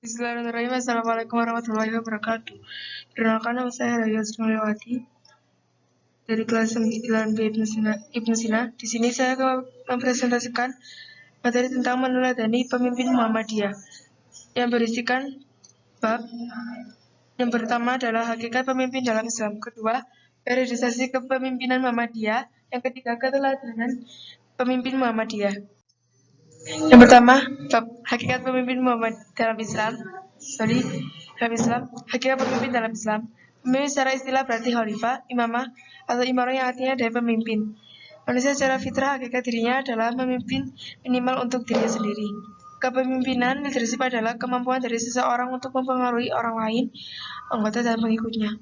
Bismillahirrahmanirrahim. Assalamualaikum warahmatullahi wabarakatuh. Perkenalkan, nama saya Raya Melewati dari kelas 9 B Ibnu Sina. Di sini saya akan mempresentasikan materi tentang meneladani pemimpin Muhammadiyah yang berisikan bab. Yang pertama adalah hakikat pemimpin dalam Islam. Kedua, periodisasi kepemimpinan Muhammadiyah. Yang ketiga, keteladanan pemimpin Muhammadiyah. Yang pertama, bab hakikat pemimpin Muhammad dalam Islam. Hakikat pemimpin dalam Islam. Pemimpin secara istilah berarti khalifah, imamah, atau imarah yang artinya dari pemimpin. Manusia secara fitrah hakikat dirinya adalah memimpin minimal untuk dirinya sendiri. Kepemimpinan leadership adalah kemampuan dari seseorang untuk mempengaruhi orang lain, anggota dan pengikutnya,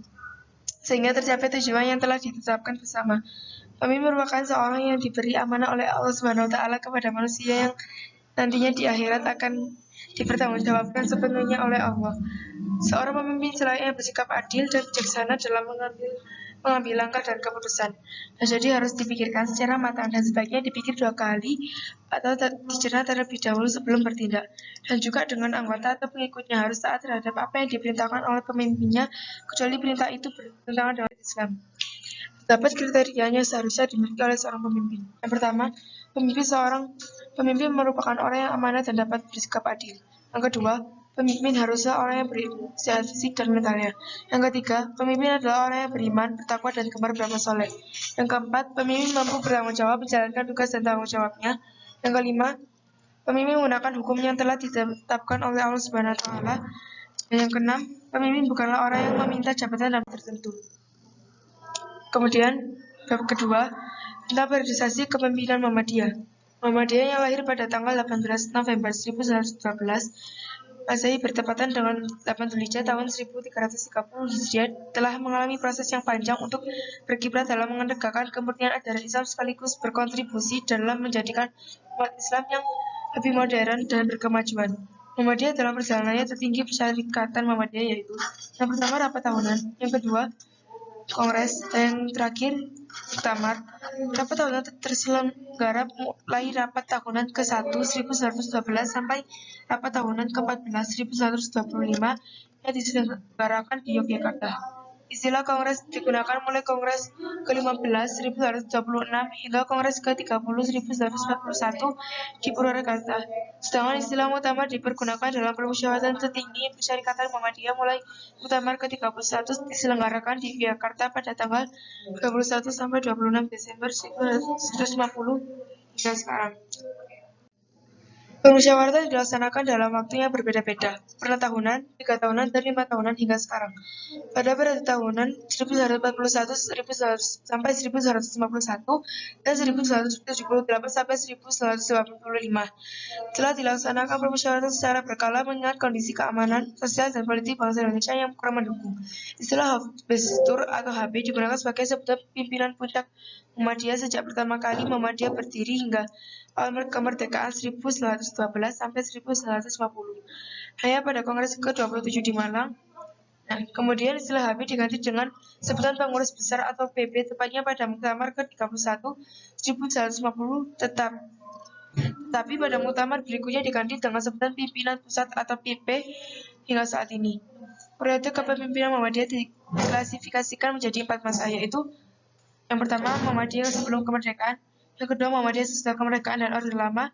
sehingga tercapai tujuan yang telah ditetapkan bersama. Pemimpin merupakan seorang yang diberi amanah oleh Allah Subhanahu wa taala kepada manusia yang nantinya di akhirat akan dipertanggungjawabkan sepenuhnya oleh Allah. Seorang pemimpin selayaknya bersikap adil dan bijaksana dalam mengambil langkah dan keputusan. Dan jadi harus dipikirkan secara matang dan sebaiknya dipikir 2 kali atau dicerna terlebih dahulu sebelum bertindak. Dan juga dengan anggota atau pengikutnya harus taat terhadap apa yang diperintahkan oleh pemimpinnya, kecuali perintah itu bertentangan dengan Islam. Terdapat kriterianya seharusnya dimiliki oleh seorang pemimpin. Yang pertama, pemimpin merupakan orang yang amanah dan dapat bersikap adil. Yang kedua, pemimpin haruslah orang yang sehat fisik dan mentalnya. Yang ketiga, pemimpin adalah orang yang beriman, bertakwa, dan gemar beramal soleh. Yang keempat, pemimpin mampu bertanggung jawab menjalankan tugas dan tanggung jawabnya. Yang kelima, pemimpin menggunakan hukum yang telah ditetapkan oleh Allah Subhanahu wa taala. Dan yang keenam, pemimpin bukanlah orang yang meminta jabatan tertentu. Kemudian, bab kedua, tentang periodisasi kepemimpinan Muhammadiyah. Muhammadiyah yang lahir pada tanggal 18 November 1912 Masehi bertepatan dengan 8 Dzulhijjah tahun 1330 Hijriah telah mengalami proses yang panjang untuk berkiprah dalam menegakkan kemurnian ajaran Islam sekaligus berkontribusi dalam menjadikan umat Islam yang lebih modern dan berkemajuan. Muhammadiyah dalam perjalanannya tertinggi Persyarikatan Muhammadiyah yaitu yang pertama rapat tahunan, yang kedua kongres, dan yang terakhir muktamar. Rapat tahunan terselenggara mulai rapat tahunan ke-1 1912 sampai rapat tahunan ke-14 1925 yang diselenggarakan di Yogyakarta. Istilah kongres digunakan mulai kongres ke-15 1926 hingga kongres ke-30 1941 di Purwakarta. Sedangkan istilah muktamar dipergunakan dalam permusyawaratan tertinggi Persyarikatan Muhammadiyah mulai muktamar ke-31 diselenggarakan di Yogyakarta pada tanggal 21 sampai 26 Desember 1950 hingga sekarang. Permusyawaratan dilaksanakan dalam waktu yang berbeda-beda, pernah tahunan, 3 tahunan, dan 5 tahunan hingga sekarang. Pada periode tahunan 1941 sampai 1951 dan 1978 sampai 1985 telah dilaksanakan permusyawaratan secara berkala mengingat kondisi keamanan, sosial, dan politik bangsa Indonesia yang kurang mendukung. Istilah Habestur atau HB digunakan sebagai sebutan pimpinan puncak Muhammadiyah sejak pertama kali Muhammadiyah berdiri hingga awal kemerdekaan 1912 sampai 1950. Hanya pada Kongres ke-27 di Malang. Nah, kemudian istilah HB diganti dengan sebutan pengurus besar atau PB tepatnya pada Muktamar ke-31 1950 tetapi pada muktamar berikutnya diganti dengan sebutan pimpinan pusat atau PP hingga saat ini. Periode kepemimpinan Muhammadiyah diklasifikasikan menjadi 4 masa, yaitu yang pertama Muhammadiyah sebelum kemerdekaan, yang kedua Muhammadiyah sesudah kemerdekaan dan Orde Lama,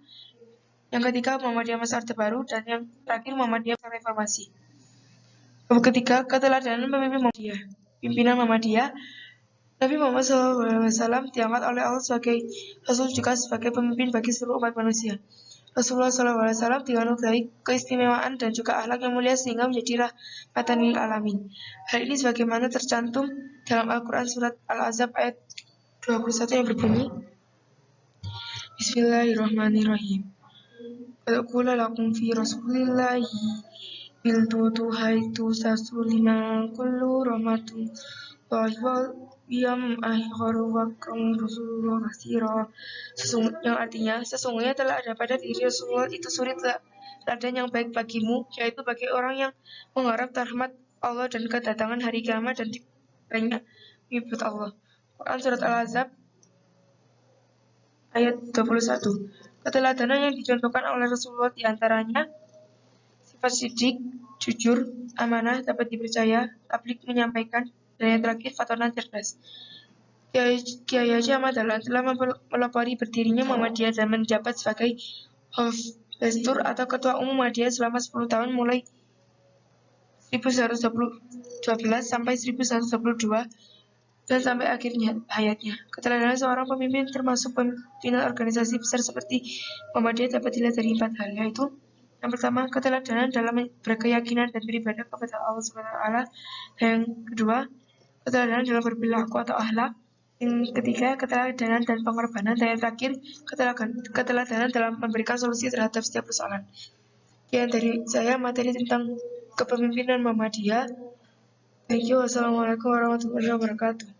yang ketiga Muhammadiyah masa Orde Baru, dan yang terakhir Muhammadiyah masa Reformasi. Ketiga, keteladanan pemimpin Muhammadiyah. Pimpinan Muhammadiyah, Nabi Muhammad SAW diangkat oleh Allah sebagai Rasul juga sebagai pemimpin bagi seluruh umat manusia. Rasulullah SAW dianugerahi keistimewaan dan juga akhlak yang mulia sehingga menjadi rahmatan lil alamin. Hal ini sebagaimana tercantum dalam Al-Quran surat Al-Ahzab ayat 21 yang berbunyi Bismillahirrahmanirrahim. Qad qula lakum fi rasulillahi bil tuhaitu sasulina kullu rahmatun Sesungguhnya telah ada pada diri Rasulullah itu suri teladan yang baik bagimu, yaitu bagi orang yang mengharap rahmat Allah dan kedatangan hari kiamat dan banyak menyebut Allah. Quran Surat Al-Ahzab ayat 21. Keteladanan yang dicontohkan oleh Rasulullah diantaranya fasidik, jujur, amanah, dapat dipercaya, tablik menyampaikan, dan yang terakhir Fatona cerdas. Kiai Haji Ahmad Dahlan telah melopori berdirinya Muhammadiyah dan menjabat sebagai Hofbestur atau Ketua Umum Muhammadiyah selama 10 tahun mulai 1112 sampai 1122 dan sampai akhirnya hayatnya. Keteladanan seorang pemimpin termasuk pimpinan organisasi besar seperti Muhammadiyah dapat dilihat dari 4 hal, yaitu yang pertama, keteladanan dalam berkeyakinan dan beribadah kepada Allah SWT. Yang kedua, keteladanan dalam berperilaku atau akhlak. Yang ketiga, keteladanan dan pengorbanan. Dan yang terakhir, keteladanan dalam memberikan solusi terhadap setiap persoalan. Sekian dari saya materi tentang kepemimpinan Muhammadiyah. Thank you. Wassalamualaikum warahmatullahi wabarakatuh.